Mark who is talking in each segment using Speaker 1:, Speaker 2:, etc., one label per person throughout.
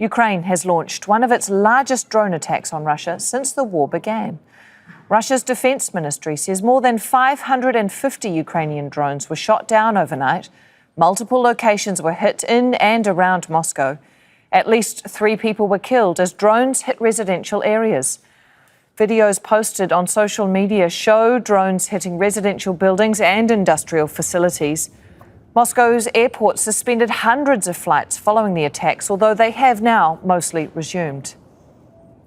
Speaker 1: Ukraine has launched one of its largest drone attacks on Russia since the war began. Russia's defense ministry says more than 550 Ukrainian drones were shot down overnight. Multiple locations were hit in and around Moscow. At least 3 people were killed as drones hit residential areas. Videos posted on social media show drones hitting residential buildings and industrial facilities. Moscow's airport suspended hundreds of flights following the attacks, although they have now mostly resumed.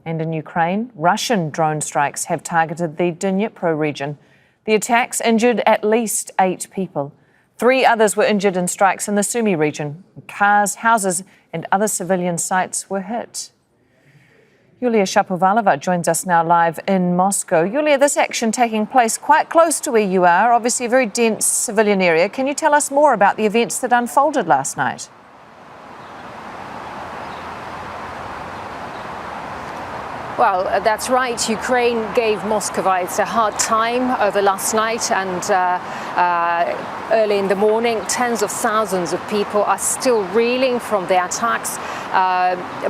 Speaker 1: And in Ukraine, Russian drone strikes have targeted the Dnipro region. The attacks injured at least 8 people. 3 others were injured in strikes in the Sumy region. Cars, houses and other civilian sites were hit. Yulia Shapovalova joins us now live in Moscow. Yulia, this action taking place quite close to where you are, obviously a very dense civilian area. Can you tell us more about the events that unfolded last night?
Speaker 2: Well, that's right. Ukraine gave Muscovites a hard time over last night and early in the morning. Tens of thousands of people are still reeling from the attacks.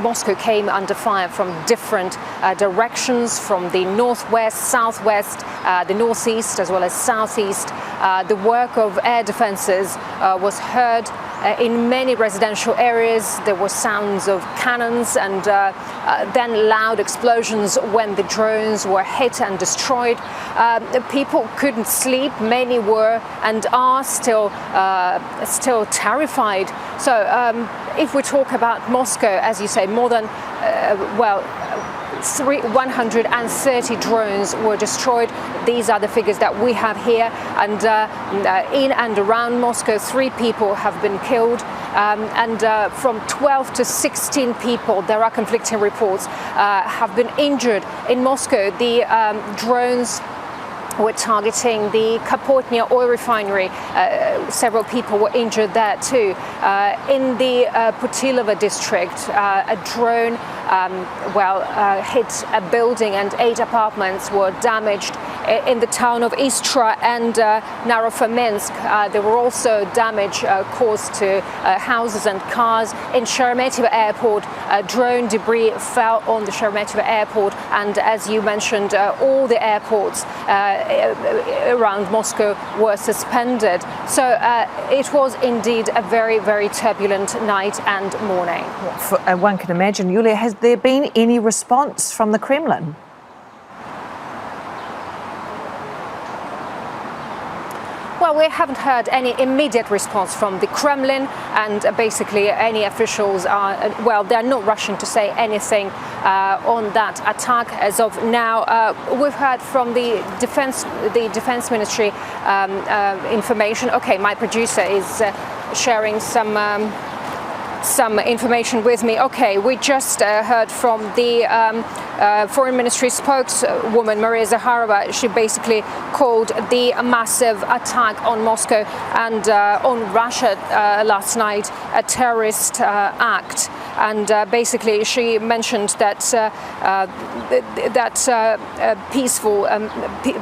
Speaker 2: Moscow came under fire from different directions, from the northwest, southwest, the northeast, as well as southeast. The work of air defenses was heard in many residential areas. There were sounds of cannons and then loud explosions when the drones were hit and destroyed. People couldn't sleep. Many were and are still terrified. So if we talk about Moscow, as you say, more than 130 drones were destroyed. These are the figures that we have here. And in and around Moscow, 3 people have been killed. From 12 to 16 people, there are conflicting reports, have been injured. In Moscow, the drones were targeting the Kapotnya oil refinery. Several people were injured there too. In the Putilova district, a drone hit a building and 8 apartments were damaged. In the town of Istra and Narofamensk, there were also damage caused to houses and cars. In Sheremetyevo airport, drone debris fell on the Sheremetyevo airport, and as you mentioned, all the airports around Moscow were suspended. So it was indeed a very, very turbulent night and morning.
Speaker 1: One can imagine. Yulia, has there been any response from the Kremlin?
Speaker 2: Well, we haven't heard any immediate response from the Kremlin, and basically any officials they're not rushing to say anything on that attack as of now. We've heard from the defense ministry information. Okay, my producer is sharing some information with me. Okay, we just heard from the Foreign Ministry spokeswoman Maria Zakharova. She basically called the massive attack on Moscow and on Russia last night a terrorist act. And basically, she mentioned that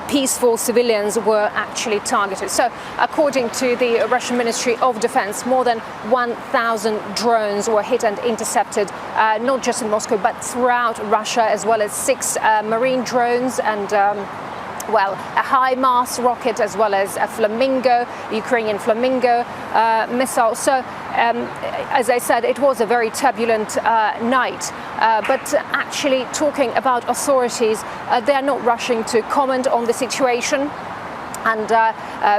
Speaker 2: peaceful civilians were actually targeted. So, according to the Russian Ministry of Defense, more than 1,000 drones were hit and intercepted, not just in Moscow, but throughout Russia, as well as 6 marine drones and a HIMARS rocket, as well as a Flamingo, Ukrainian Flamingo missile. So, as I said, it was a very turbulent night. But actually, talking about authorities, they are not rushing to comment on the situation. And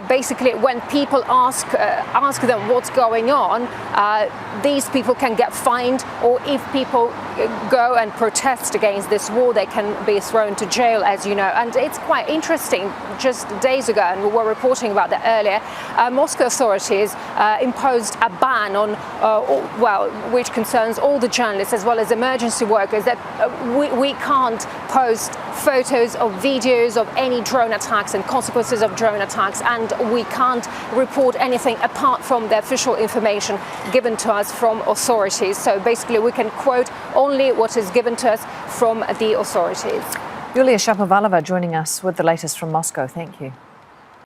Speaker 2: basically, when people ask them what's going on, these people can get fined, or if people go and protest against this war, they can be thrown to jail, as you know. And it's quite interesting. Just days ago, and we were reporting about that earlier, Moscow authorities imposed a ban on, which concerns all the journalists as well as emergency workers, that we can't post photos or videos of any drone attacks and consequences of drone attacks, and we can't report anything apart from the official information given to us from authorities. So basically, we can quote only what is given to us from the authorities.
Speaker 1: Yulia Shapovalova joining us with the latest from Moscow. Thank you.